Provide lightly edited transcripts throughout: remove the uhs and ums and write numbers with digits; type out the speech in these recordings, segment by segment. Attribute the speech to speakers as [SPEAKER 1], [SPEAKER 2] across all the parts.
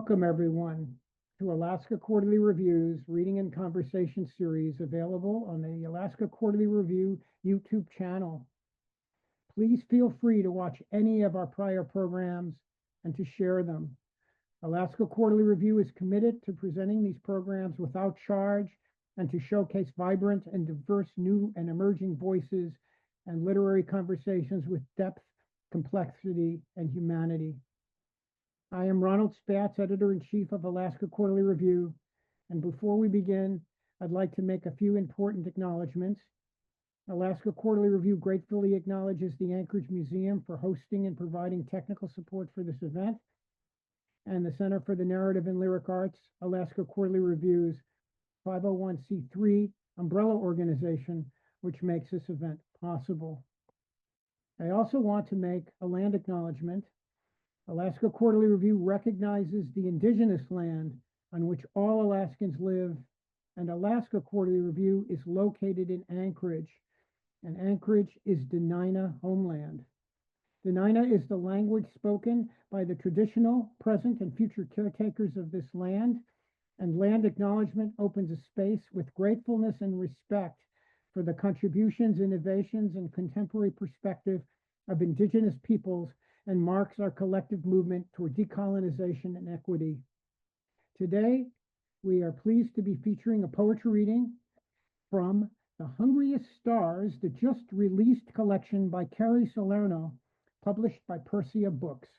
[SPEAKER 1] Welcome, everyone, to Alaska Quarterly Review's Reading and Conversation series available on the Alaska Quarterly Review YouTube channel. Please feel free to watch any of our prior programs and to share them. Alaska Quarterly Review is committed to presenting these programs without charge and to showcase vibrant and diverse new and emerging voices and literary conversations with depth, complexity, and humanity. I am Ronald Spatz, Editor-in-Chief of Alaska Quarterly Review, and before we begin, I'd like to make a few important acknowledgments. Alaska Quarterly Review gratefully acknowledges the Anchorage Museum for hosting and providing technical support for this event, and the Center for the Narrative and Lyric Arts, Alaska Quarterly Review's 501c3 umbrella organization, which makes this event possible. I also want to make a land acknowledgement. Alaska Quarterly Review recognizes the indigenous land on which all Alaskans live, and Alaska Quarterly Review is located in Anchorage, and Anchorage is Dena'ina homeland. Dena'ina is the language spoken by the traditional, present, and future caretakers of this land, and land acknowledgement opens a space with gratefulness and respect for the contributions, innovations, and contemporary perspective of indigenous peoples and marks our collective movement toward decolonization and equity. Today, we are pleased to be featuring a poetry reading from the Hungriest Stars, the just released collection by Carey Salerno, published by Persea Books.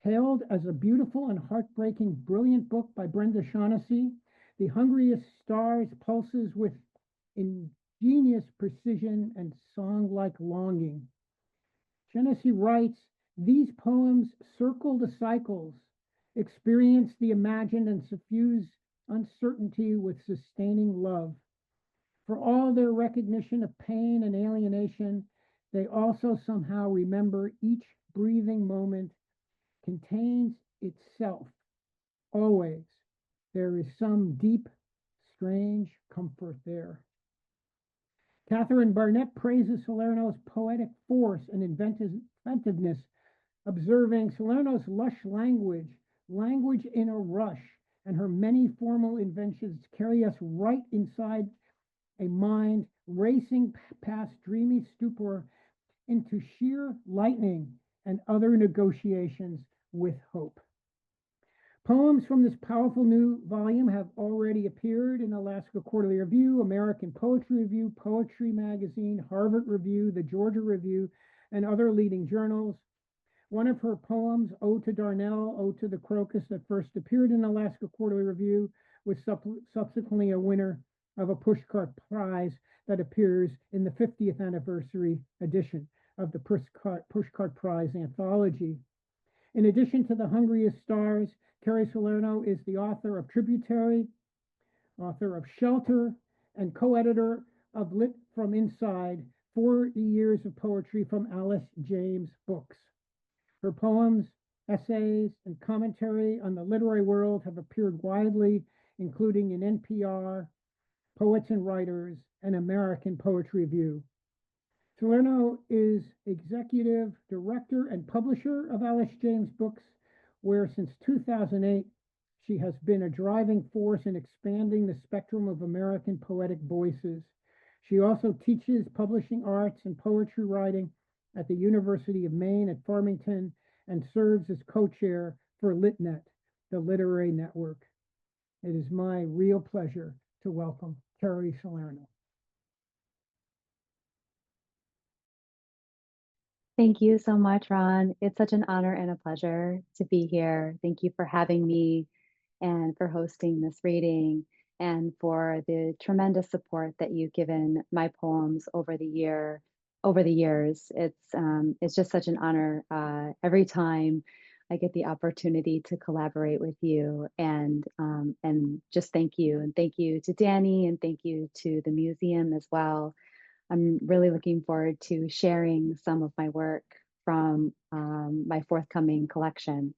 [SPEAKER 1] Hailed as a beautiful and heartbreaking, brilliant book by Brenda Shaughnessy, The Hungriest Stars pulses with ingenious precision and song-like longing. Shaughnessy writes, these poems circle the cycles, experience the imagined, and suffuse uncertainty with sustaining love. For all their recognition of pain and alienation, they also somehow remember each breathing moment contains itself. Always, there is some deep, strange comfort there. Catherine Barnett praises Salerno's poetic force and inventiveness, observing Salerno's lush language in a rush, and her many formal inventions carry us right inside a mind racing past dreamy stupor into sheer lightning and other negotiations with hope. Poems from this powerful new volume have already appeared in Alaska Quarterly Review, American Poetry Review, Poetry Magazine, Harvard Review, the Georgia Review, and other leading journals. One of her poems, Ode to Darnell, Ode to the Crocus, that first appeared in Alaska Quarterly Review, was subsequently a winner of a Pushcart Prize that appears in the 50th anniversary edition of the Pushcart Prize anthology. In addition to The Hungriest Stars, Carey Salerno is the author of Tributary, author of Shelter, and co-editor of Lit from Inside, 40 Years of Poetry from Alice James Books. Her poems, essays, and commentary on the literary world have appeared widely, including in NPR, Poets and Writers, and American Poetry Review. Salerno is executive director and publisher of Alice James Books, where since 2008, she has been a driving force in expanding the spectrum of American poetic voices. She also teaches publishing arts and poetry writing at the University of Maine at Farmington and serves as co-chair for LitNet, the literary network. It is my real pleasure to welcome Carey Salerno.
[SPEAKER 2] Thank you so much, Ron. It's such an honor and a pleasure to be here. Thank you for having me and for hosting this reading and for the tremendous support that you've given my poems over the years. It's just such an honor every time I get the opportunity to collaborate with you, and just thank you, and thank you to Danny, and thank you to the museum as well. I'm really looking forward to sharing some of my work from my forthcoming collection.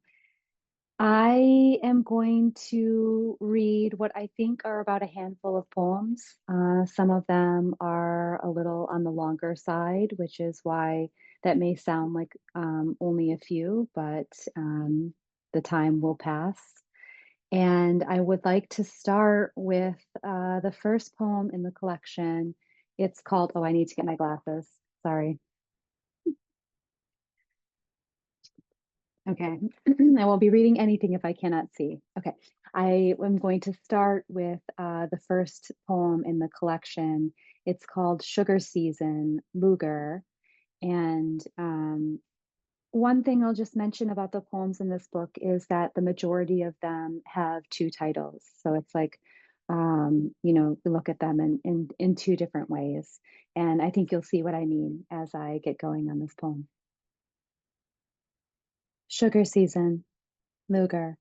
[SPEAKER 2] I am going to read what I think are about a handful of poems. Some of them are a little on the longer side, which is why that may sound like only a few, but the time will pass. And I would like to start with the first poem in the collection. It's called, oh, I need to get my glasses. Sorry. Okay. I won't be reading anything if I cannot see. Okay. I am going to start with the first poem in the collection. It's called Sugar Season, Luger. And one thing I'll just mention about the poems in this book is that the majority of them have two titles. So it's like, you look at them in two different ways. And I think you'll see what I mean as I get going on this poem. Sugar Season, Luger.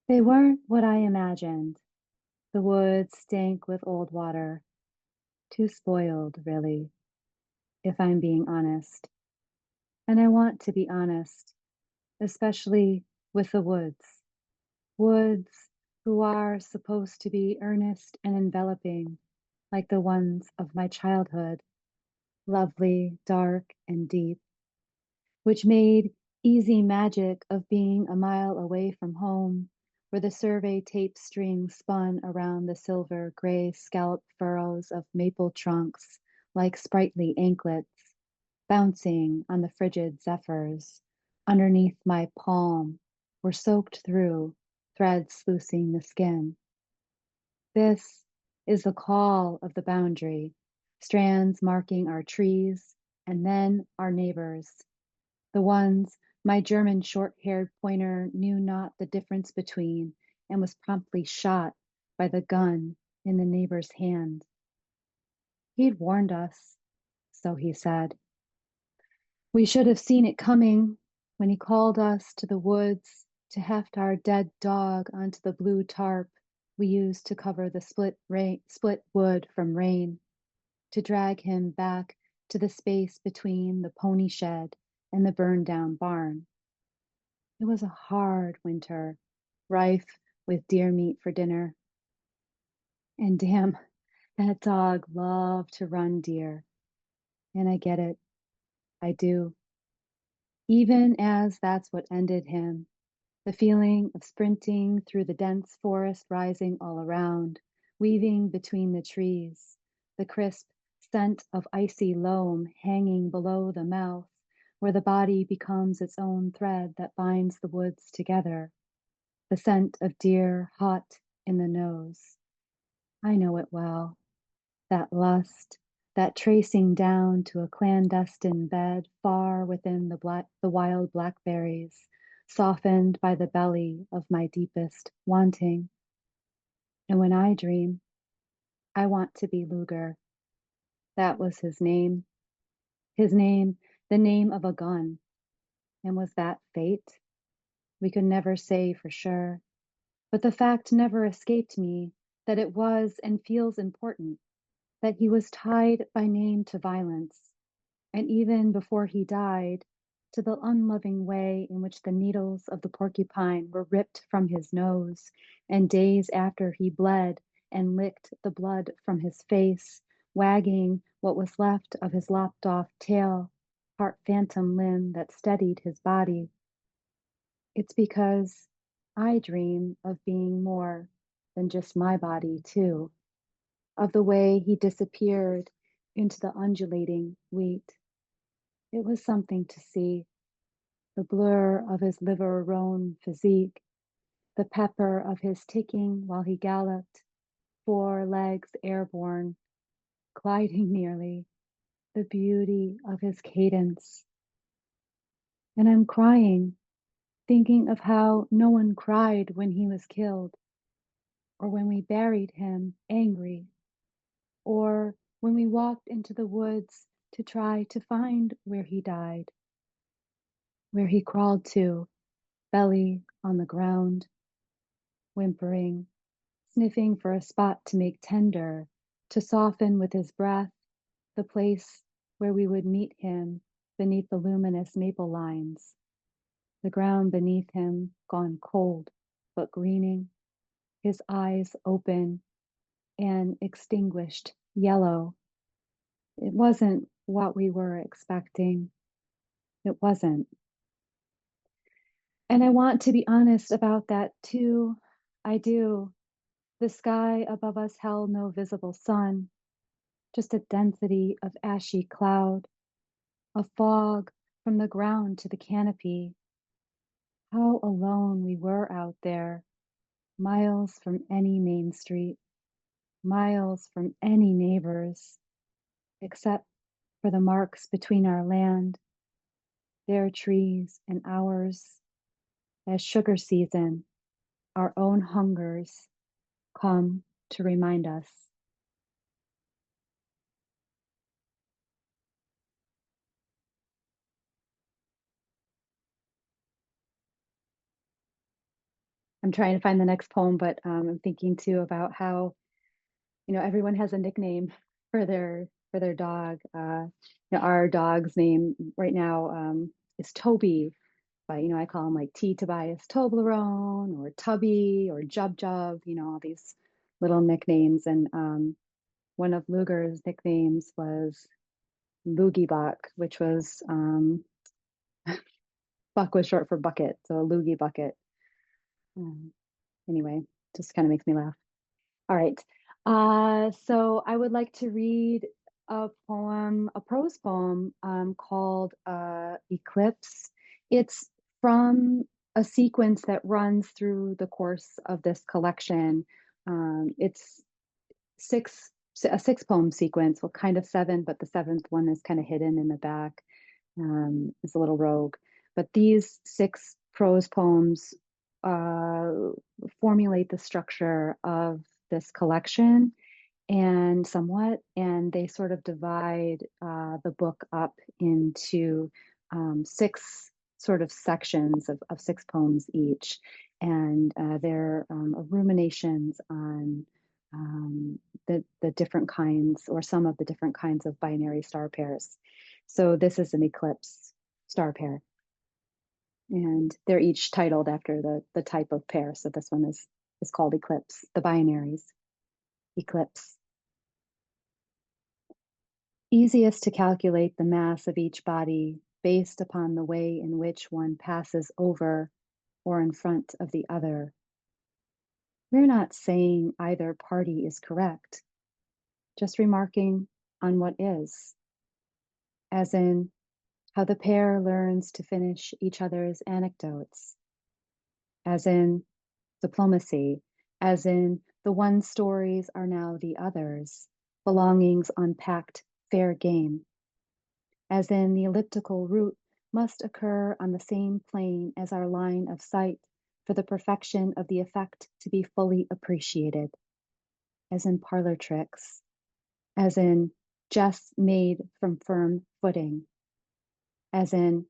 [SPEAKER 2] They weren't what I imagined. The woods stank with old water. Too spoiled, really, if I'm being honest. And I want to be honest, especially with the woods. Woods who are supposed to be earnest and enveloping, like the ones of my childhood, lovely, dark, and deep, which made easy magic of being a mile away from home, where the survey tape string spun around the silver gray scallop furrows of maple trunks like sprightly anklets, bouncing on the frigid zephyrs underneath my palm, were soaked through, threads sluicing the skin. This is the call of the boundary, strands marking our trees and then our neighbors, the ones my German short-haired pointer knew not the difference between and was promptly shot by the gun in the neighbor's hand. He'd warned us, so he said. We should have seen it coming when he called us to the woods to heft our dead dog onto the blue tarp we used to cover the split wood from rain, to drag him back to the space between the pony shed and the burned down barn. It was a hard winter, rife with deer meat for dinner. And damn, that dog loved to run deer. And I get it. I do. Even as that's what ended him, the feeling of sprinting through the dense forest rising all around, weaving between the trees, the crisp scent of icy loam hanging below the mouth, where the body becomes its own thread that binds the woods together, the scent of deer hot in the nose. I know it well, that lust, that tracing down to a clandestine bed far within the wild blackberries, softened by the belly of my deepest wanting. And when I dream, I want to be Luger. That was his name. His name, the name of a gun. And was that fate? We could never say for sure. But the fact never escaped me that it was and feels important, that he was tied by name to violence, and even before he died, to the unloving way in which the needles of the porcupine were ripped from his nose, and days after he bled and licked the blood from his face, wagging what was left of his lopped off tail, part phantom limb that steadied his body. It's because I dream of being more than just my body, too, of the way he disappeared into the undulating wheat. It was something to see, the blur of his liver-roan physique, the pepper of his ticking while he galloped, 4 legs airborne, gliding nearly, the beauty of his cadence. And I'm crying, thinking of how no one cried when he was killed, or when we buried him angry, or when we walked into the woods to try to find where he died, where he crawled to, belly on the ground, whimpering, sniffing for a spot to make tender, to soften with his breath the place where we would meet him beneath the luminous maple lines, the ground beneath him gone cold but greening, his eyes open and extinguished yellow. It wasn't what we were expecting. It wasn't. And I want to be honest about that too. I do. The sky above us held no visible sun, just a density of ashy cloud, a fog from the ground to the canopy. How alone we were out there, miles from any main street, miles from any neighbors, except for the marks between our land, their trees and ours, as sugar season, our own hungers come to remind us. I'm trying to find the next poem, but I'm thinking too about how, everyone has a nickname for their dog. Our dog's name right now is Toby, but I call him like T. Tobias Toblerone or Tubby or Jub Jub. All these little nicknames. And one of Luger's nicknames was Loogie Buck, which was Buck was short for bucket, so a loogie bucket. Um, anyway, just kind of makes me laugh. All right. So I would like to read a poem, a prose poem called Eclipse. It's from a sequence that runs through the course of this collection. It's a six poem sequence, well, kind of seven, but the seventh one is kind of hidden in the back. It's a little rogue. But these six prose poems uh, formulate the structure of this collection and they sort of divide the book up into six sort of sections of six poems each. And they're ruminations on the different kinds or some of the different kinds of binary star pairs. So this is an eclipse star pair. And they're each titled after the type of pair. So this one is called Eclipse, the binaries. Eclipse. Easiest to calculate the mass of each body based upon the way in which one passes over or in front of the other. We're not saying either party is correct, just remarking on what is, as in how the pair learns to finish each other's anecdotes, as in diplomacy, as in the one stories are now the others, belongings unpacked, fair game, as in the elliptical route must occur on the same plane as our line of sight for the perfection of the effect to be fully appreciated, as in parlor tricks, as in jests made from firm footing, as in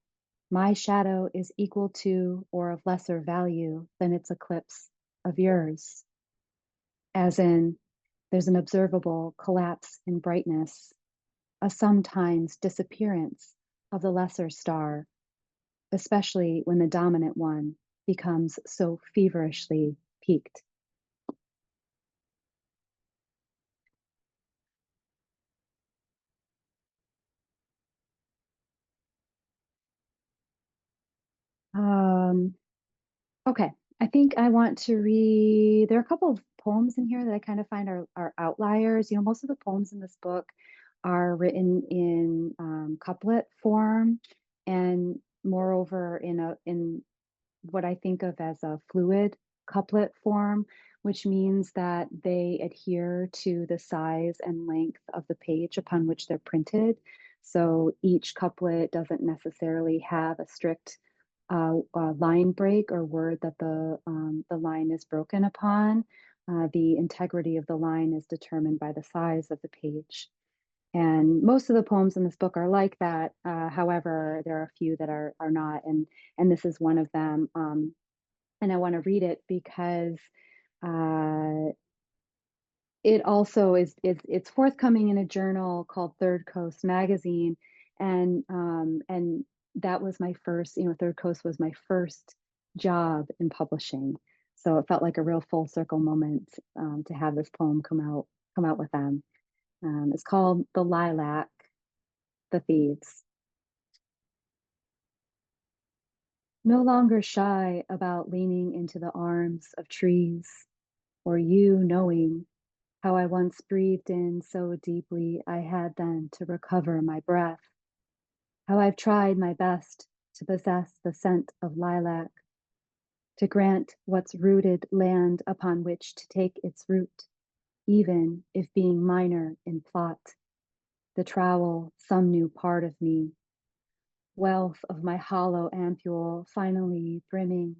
[SPEAKER 2] my shadow is equal to or of lesser value than its eclipse of yours, as in there's an observable collapse in brightness, a sometimes disappearance of the lesser star, especially when the dominant one becomes so feverishly peaked. Um, okay, I think I want to read. There are a couple of poems in here that I kind of find are outliers. Most of the poems in this book are written in couplet form, and moreover in what I think of as a fluid couplet form, which means that they adhere to the size and length of the page upon which they're printed. So each couplet doesn't necessarily have a strict line break or word that the line is broken upon. The integrity of the line is determined by the size of the page. And most of the poems in this book are like that. However, there are a few that are not, and this is one of them. And I want to read it because uh, it also it's forthcoming in a journal called Third Coast Magazine, and that was my first. Third Coast was my first job in publishing, so it felt like a real full circle moment to have this poem come out with them. It's called The Lilac, the Thieves. No longer shy about leaning into the arms of trees, or you knowing how I once breathed in so deeply I had then to recover my breath, how I've tried my best to possess the scent of lilac, to grant what's rooted land upon which to take its root, even if being minor in plot, the trowel some new part of me, wealth of my hollow ampule finally brimming,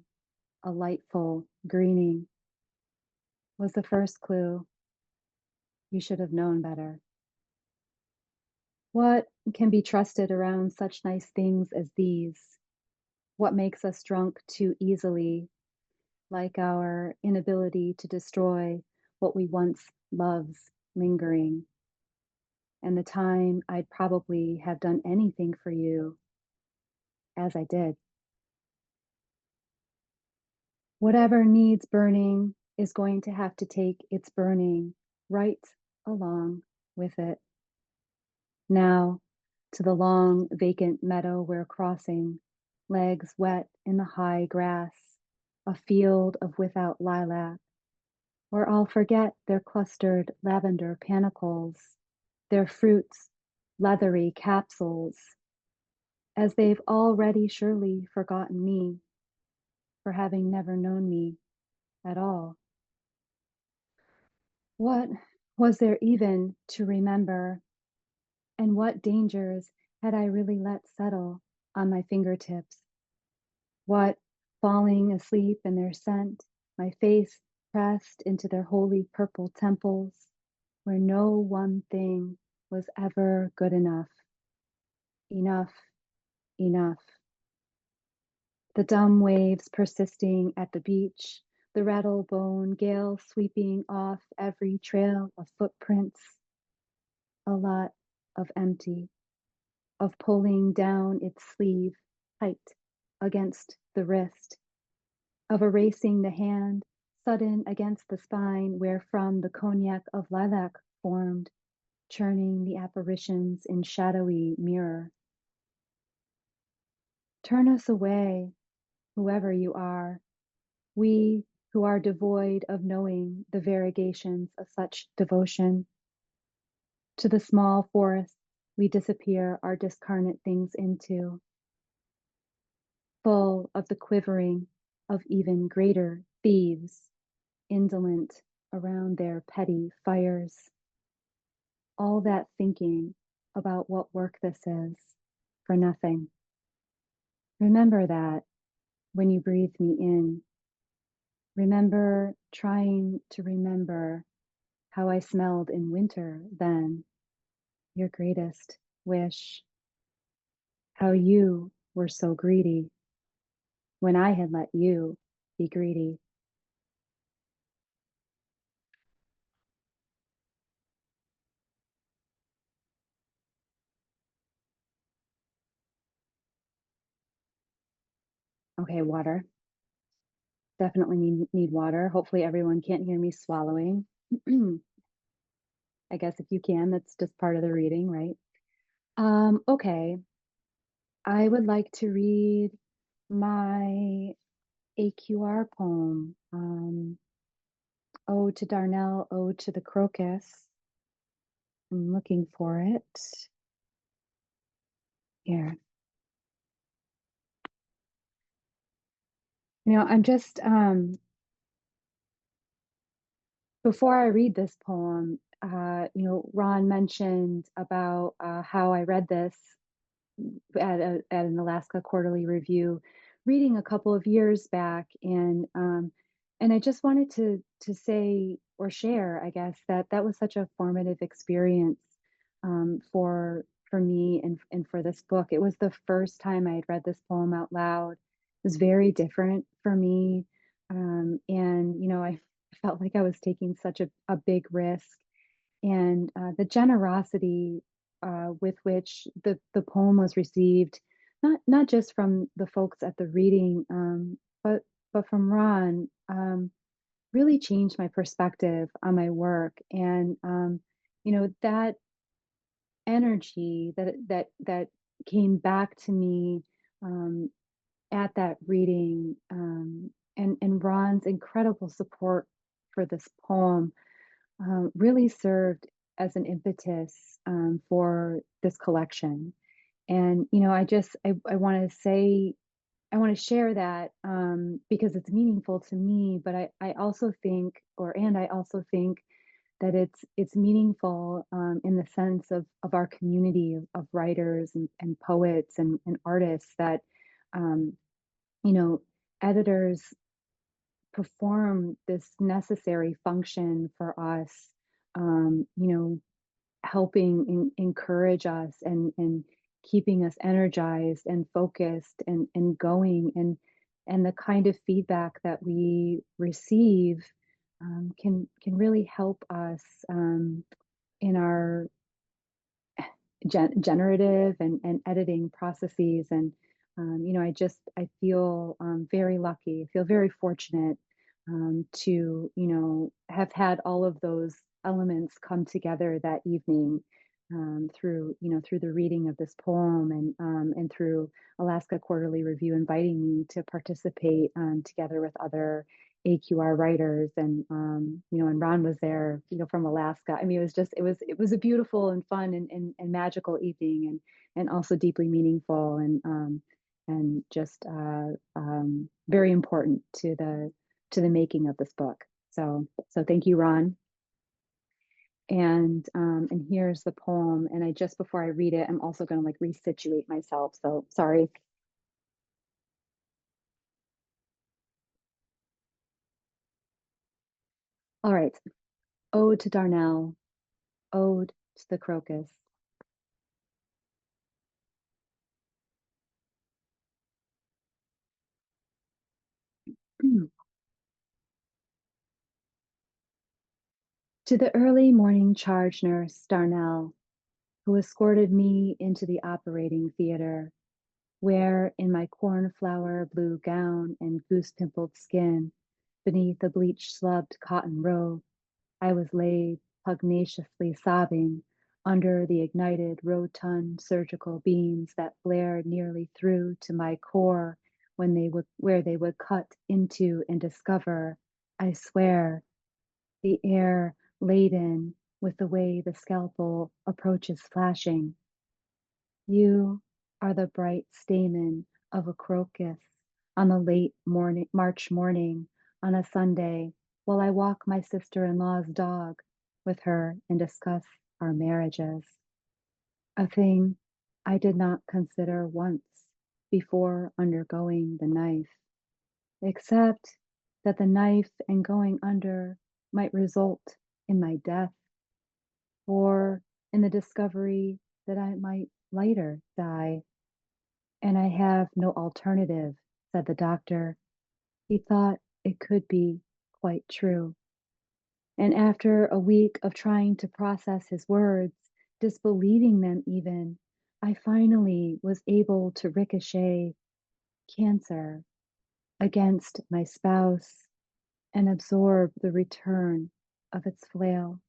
[SPEAKER 2] a lightful greening, was the first clue. You should have known better. What can be trusted around such nice things as these? What makes us drunk too easily, like our inability to destroy what we once loves lingering, and the time I'd probably have done anything for you as I did. Whatever needs burning is going to have to take its burning right along with it. Now, to the long vacant meadow we're crossing, legs wet in the high grass, a field of without lilac, where I'll forget their clustered lavender panicles, their fruits, leathery capsules, as they've already surely forgotten me for having never known me at all. What was there even to remember, and what dangers had I really let settle on my fingertips? What, falling asleep in their scent, my face pressed into their holy purple temples, where no one thing was ever good enough. Enough, enough. The dumb waves persisting at the beach, the rattlebone gale sweeping off every trail of footprints, a lot of empty, of pulling down its sleeve tight against the wrist, of erasing the hand sudden against the spine wherefrom the cognac of lilac formed, churning the apparitions in shadowy mirror. Turn us away, whoever you are, we who are devoid of knowing the variegations of such devotion. To the small forests we disappear our discarnate things into, full of the quivering of even greater thieves, indolent around their petty fires. All that thinking about what work this is for nothing. Remember that when you breathe me in. Remember trying to remember how I smelled in winter then, your greatest wish. How you were so greedy when I had let you be greedy. Okay, water. Definitely need water. Hopefully everyone can't hear me swallowing. I guess if you can, that's just part of the reading, right? Okay. I would like to read my AQR poem, Ode to Darnell, Ode to the Crocus. I'm looking for it. Here. I'm just before I read this poem, Ron mentioned about how I read this at an Alaska Quarterly Review, reading a couple of years back, and I just wanted to say or share, I guess, that that was such a formative experience for me and for this book. It was the first time I had read this poem out loud. It was very different for me, and I felt like I was taking such a big risk, and the generosity with which the poem was received, not just from the folks at the reading, but from Ron, really changed my perspective on my work, and that energy that came back to me, um, at that reading, and Ron's incredible support for this poem really served as an impetus for this collection. And, I want to say, I want to share that because it's meaningful to me, but I also think, and I also think that it's meaningful in the sense of our community of writers and poets and artists that, um, editors perform this necessary function for us, helping encourage us and keeping us energized and focused and going, and the kind of feedback that we receive can really help us in our generative and editing processes. And I feel very lucky. I feel very fortunate to have had all of those elements come together that evening through the reading of this poem and through Alaska Quarterly Review inviting me to participate together with other AQR writers. And Ron was there from Alaska. I mean, it was a beautiful and fun and magical evening, and also deeply meaningful, and just very important to the making of this book. So thank you, Ron. And here's the poem. And just before I read it, I'm also going to resituate myself. So sorry. All right. Ode to Darnell. Ode to the crocus. To the early morning charge nurse, Darnell, who escorted me into the operating theater, where, in my cornflower blue gown and goose-pimpled skin, beneath a bleach-slubbed cotton robe, I was laid pugnaciously sobbing under the ignited rotund surgical beams that flared nearly through to my core where they would cut into and discover, I swear, the air laden with the way the scalpel approaches flashing. You are the bright stamen of a crocus on a late March morning on a Sunday while I walk my sister-in-law's dog with her and discuss our marriages. A thing I did not consider once before undergoing the knife, except that the knife and going under might result in my death, or in the discovery that I might later die. And I have no alternative, said the doctor. He thought it could be quite true. And after a week of trying to process his words, disbelieving them even, I finally was able to ricochet cancer against my spouse and absorb the return of its flail.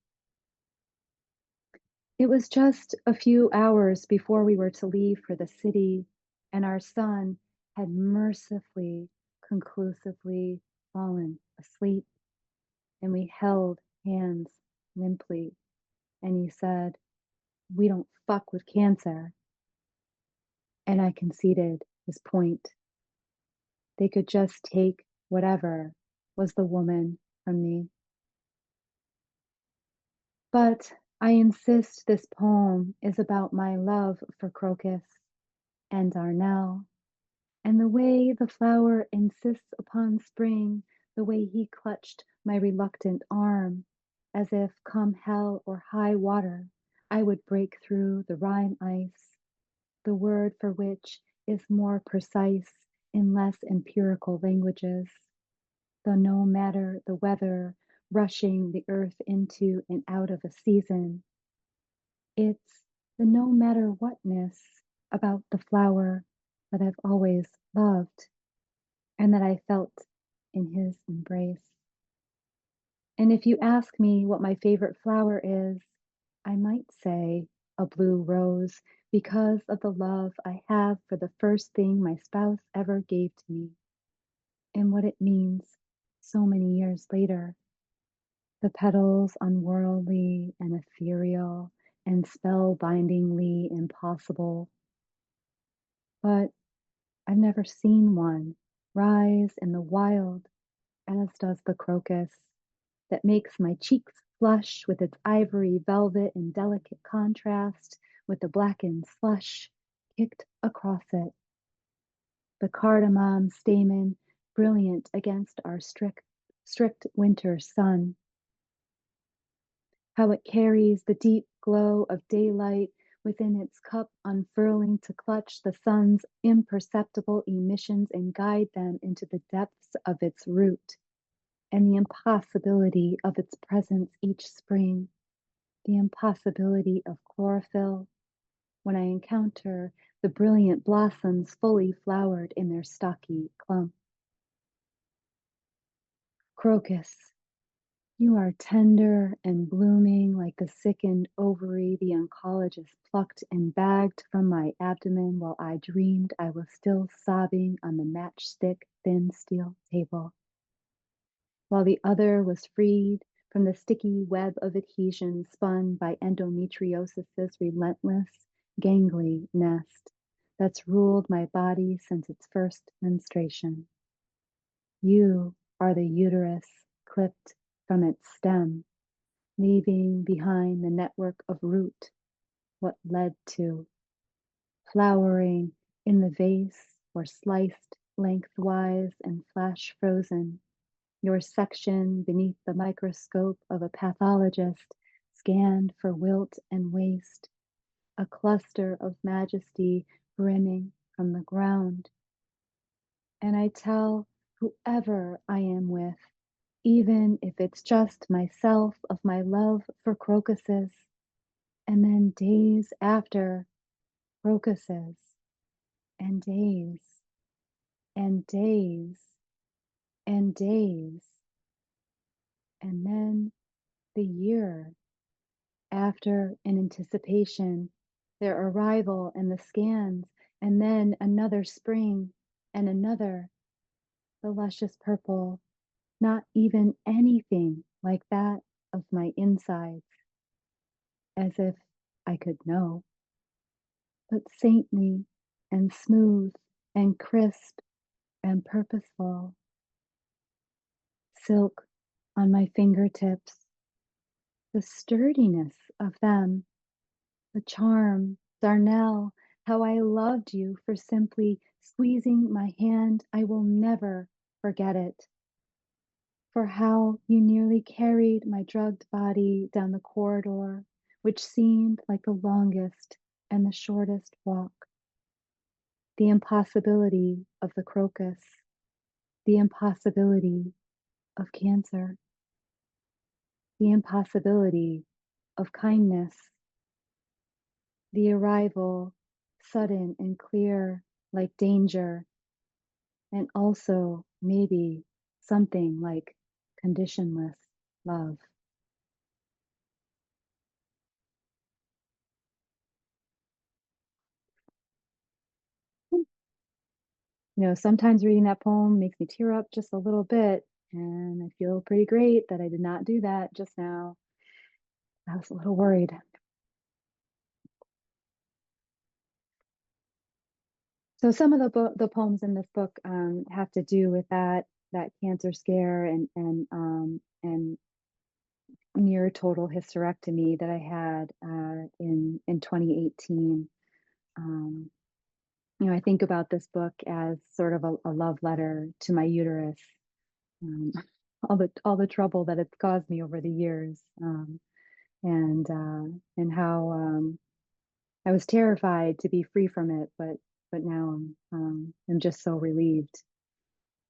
[SPEAKER 2] It was just a few hours before we were to leave for the city, and our son had mercifully, conclusively fallen asleep, and we held hands limply, and he said, "We don't fuck with cancer." And I conceded his point. They could just take whatever was the woman from me. But I insist this poem is about my love for Crocus and Darnell, and the way the flower insists upon spring, the way he clutched my reluctant arm, as if, come hell or high water, I would break through the rime ice, the word for which is more precise in less empirical languages, though no matter the weather rushing the earth into and out of a season, it's the no matter whatness about the flower that I've always loved and that I felt in his embrace. And if you ask me what my favorite flower is, I might say a blue rose, because of the love I have for the first thing my spouse ever gave to me, and what it means so many years later. The petals unworldly and ethereal and spellbindingly impossible. But I've never seen one rise in the wild as does the crocus, that makes my cheeks flush with its ivory velvet in delicate contrast with the blackened slush kicked across it. The cardamom stamen brilliant against our strict winter sun. How it carries the deep glow of daylight within its cup, unfurling to clutch the sun's imperceptible emissions and guide them into the depths of its root, and the impossibility of its presence each spring, the impossibility of chlorophyll, when I encounter the brilliant blossoms fully flowered in their stocky clump. Crocus, you are tender and blooming like the sickened ovary the oncologist plucked and bagged from my abdomen while I dreamed I was still sobbing on the matchstick thin steel table, while the other was freed from the sticky web of adhesion spun by endometriosis's relentless, gangly nest that's ruled my body since its first menstruation. You are the uterus clipped from its stem, leaving behind the network of root, what led to, flowering in the vase or sliced lengthwise and flash frozen, your section beneath the microscope of a pathologist scanned for wilt and waste, a cluster of majesty brimming from the ground. And I tell whoever I am with, even if it's just myself, of my love for crocuses, and then days after, crocuses, and days, and days, and days, and then the year after in anticipation, their arrival and the scans, and then another spring and another, the luscious purple, not even anything like that of my insides, as if I could know, but saintly and smooth and crisp and purposeful. Silk on my fingertips, the sturdiness of them, the charm, Darnell, how I loved you for simply squeezing my hand. I will never forget it. For how you nearly carried my drugged body down the corridor, which seemed like the longest and the shortest walk. The impossibility of the crocus, the impossibility of cancer, the impossibility of kindness, the arrival sudden and clear like danger, and also maybe something like conditionless love. Sometimes reading that poem makes me tear up just a little bit, and I feel pretty great that I did not do that just now. I was a little worried. So some of the poems in this book have to do with that cancer scare and near total hysterectomy that I had in 2018. I think about this book as sort of a love letter to my uterus, um, all the trouble that it's caused me over the years, and how I was terrified to be free from it, but now I'm just so relieved.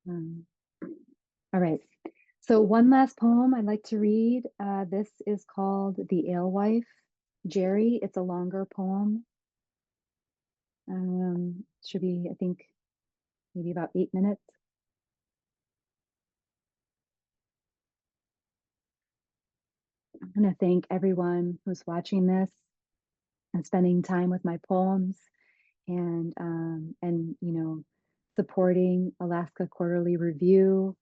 [SPEAKER 2] Um, all right. So one last poem I'd like to read. This is called The Alewife. Jerry, it's a longer poem. Should be, I think, maybe about 8 minutes. I'm going to thank everyone who's watching this and spending time with my poems and supporting Alaska Quarterly Review,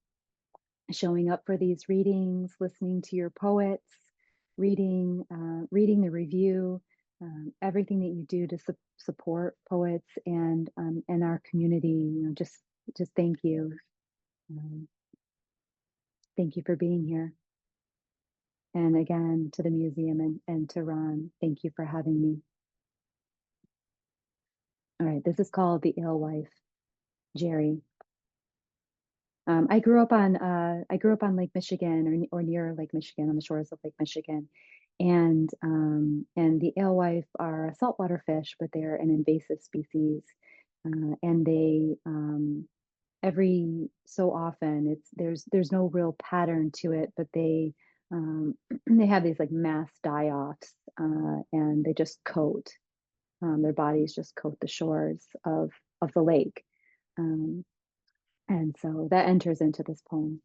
[SPEAKER 2] showing up for these readings, listening to your poets, reading the review, everything that you do to support poets and our community. Just thank you. Um, Thank you for being here. And again, to the museum and to Ron, thank you for having me. All right, this is called The Alewife, Jerry. I grew up on Lake Michigan or near Lake Michigan, on the shores of Lake Michigan, and the alewife are a saltwater fish, but they're an invasive species, and they every so often there's no real pattern to it, but they they have these like mass die-offs, and they just coat their bodies just coat the shores of the lake. Um, and so that enters into this poem.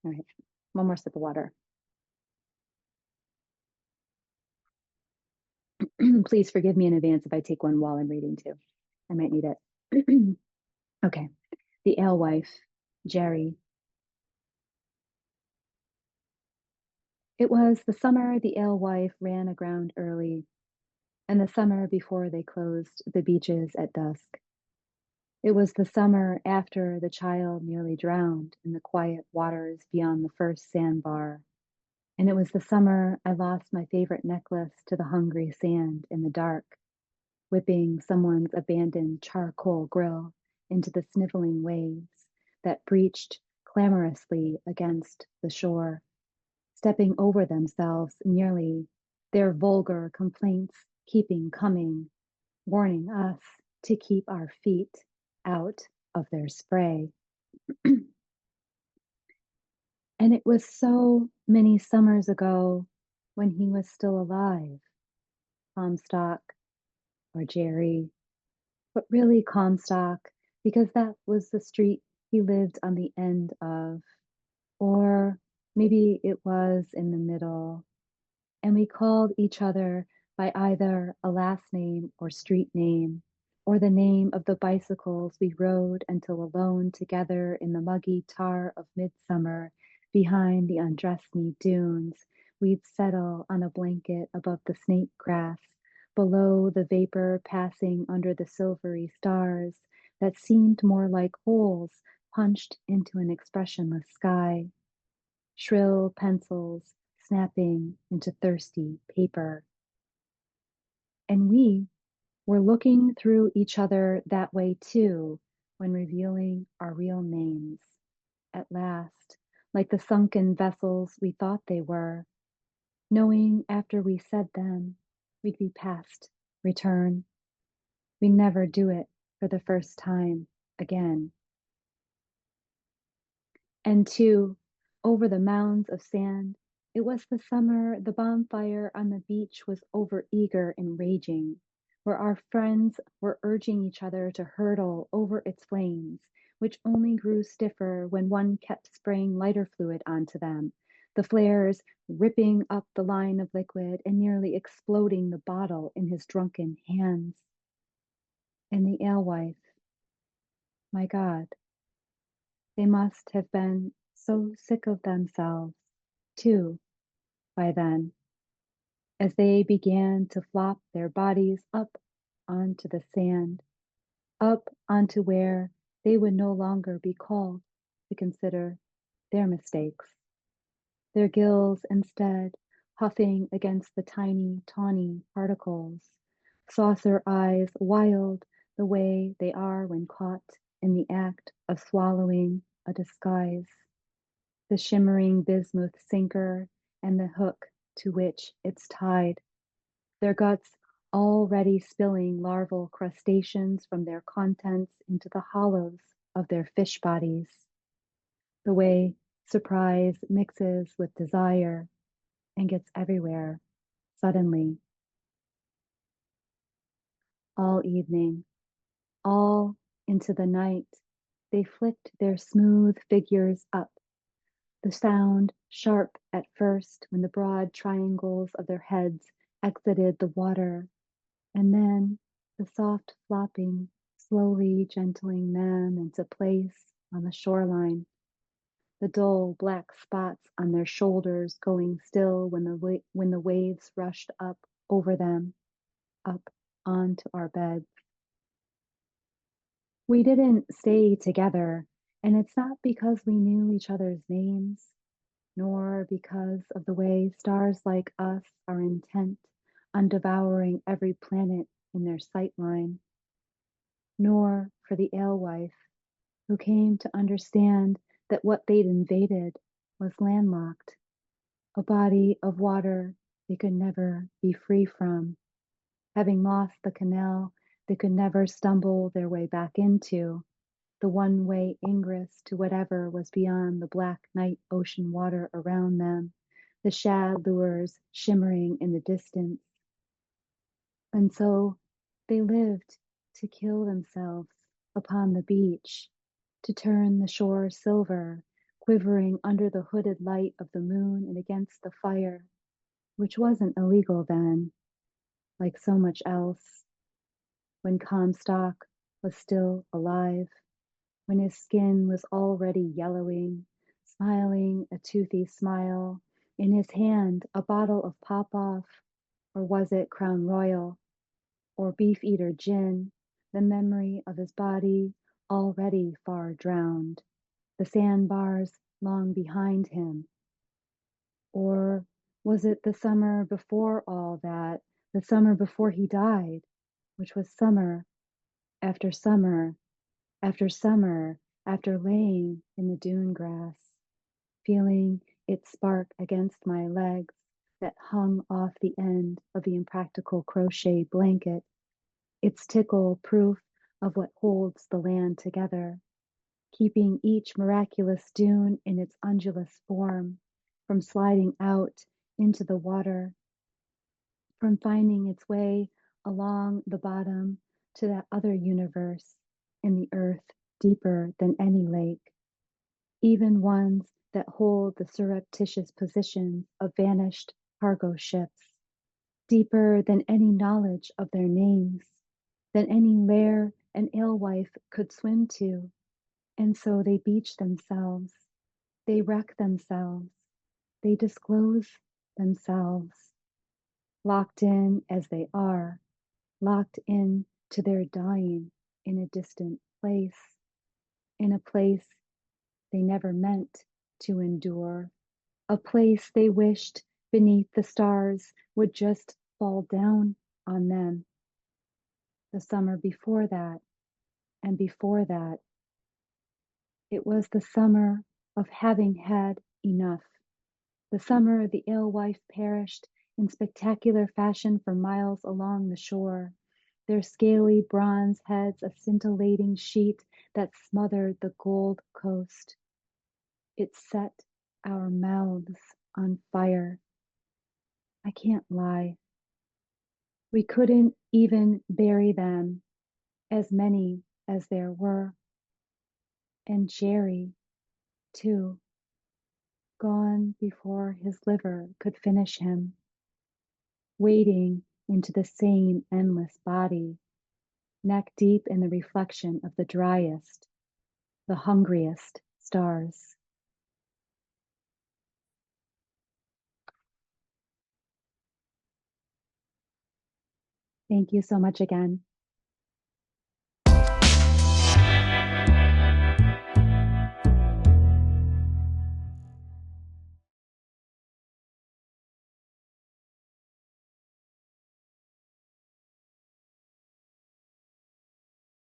[SPEAKER 2] All right, one more sip of water. Please forgive me in advance if I take one while I'm reading too. I might need it. Okay. The Alewife, Jerry. It was the summer the alewife ran aground early, and the summer before they closed the beaches at dusk. It was the summer after the child nearly drowned in the quiet waters beyond the first sandbar. And it was the summer I lost my favorite necklace to the hungry sand in the dark, whipping someone's abandoned charcoal grill into the sniveling waves that breached clamorously against the shore, stepping over themselves nearly, their vulgar complaints keeping coming, warning us to keep our feet out of their spray. And it was so many summers ago when he was still alive, Comstock or Jerry, but really Comstock, because that was the street he lived on the end of, or maybe it was in the middle. And we called each other by either a last name or street name, or the name of the bicycles we rode until alone together in the muggy tar of midsummer behind the Undress Me dunes, we'd settle on a blanket above the snake grass, below the vapor passing under the silvery stars that seemed more like holes punched into an expressionless sky. Shrill pencils snapping into thirsty paper. And we were looking through each other that way too when revealing our real names. At last, like the sunken vessels we thought they were, knowing after we said them, we'd be past return. We never do it for the first time again. And two, over the mounds of sand, it was the summer the bonfire on the beach was overeager and raging, where our friends were urging each other to hurtle over its flames, which only grew stiffer when one kept spraying lighter fluid onto them, the flares ripping up the line of liquid and nearly exploding the bottle in his drunken hands. And the alewife, my God, they must have been so sick of themselves, too, by then, as they began to flop their bodies up onto the sand, up onto where they would no longer be called to consider their mistakes, their gills instead huffing against the tiny, tawny particles, saucer eyes wild the way they are when caught in the act of swallowing a disguise, the shimmering bismuth sinker and the hook to which it's tied, their guts already spilling larval crustaceans from their contents into the hollows of their fish bodies, the way surprise mixes with desire and gets everywhere suddenly. All evening, all into the night, they flicked their smooth figures up, the sound sharp at first when the broad triangles of their heads exited the water, and then the soft flopping slowly gentling them into place on the shoreline, the dull black spots on their shoulders going still when the waves rushed up over them, up onto our beds. We didn't stay together, and it's not because we knew each other's names, nor because of the way stars like us are intent on devouring every planet in their sight line, nor for the alewife who came to understand that what they'd invaded was landlocked, a body of water they could never be free from, having lost the canal they could never stumble their way back into, the one-way ingress to whatever was beyond the black night ocean water around them, the shad lures shimmering in the distance. And so they lived to kill themselves upon the beach, to turn the shore silver, quivering under the hooded light of the moon and against the fire, which wasn't illegal then, like so much else, when Comstock was still alive, when his skin was already yellowing, smiling a toothy smile, in his hand a bottle of Pop-Off, or was it Crown Royal, or Beef-Eater gin, the memory of his body already far drowned, the sandbars long behind him? Or was it the summer before all that, the summer before he died, which was summer after summer after summer, after laying in the dune grass, feeling it spark against my legs that hung off the end of the impractical crochet blanket, its tickle proof of what holds the land together, keeping each miraculous dune in its undulous form from sliding out into the water, from finding its way along the bottom to that other universe in the earth deeper than any lake, even ones that hold the surreptitious positions of vanished cargo ships, deeper than any knowledge of their names, than any lair an alewife could swim to. And so they beach themselves, they wreck themselves, they disclose themselves, locked in as they are, locked in to their dying in a distant place, in a place they never meant to endure, a place they wished beneath the stars would just fall down on them. The summer before that, and before that, it was the summer of having had enough. The summer the alewife perished in spectacular fashion for miles along the shore, their scaly bronze heads a scintillating sheet that smothered the Gold Coast. It set our mouths on fire. I can't lie. We couldn't even bury them, as many as there were. And Jerry, too, gone before his liver could finish him, wading into the same endless body, neck deep in the reflection of the driest, the hungriest stars. Thank you so much again.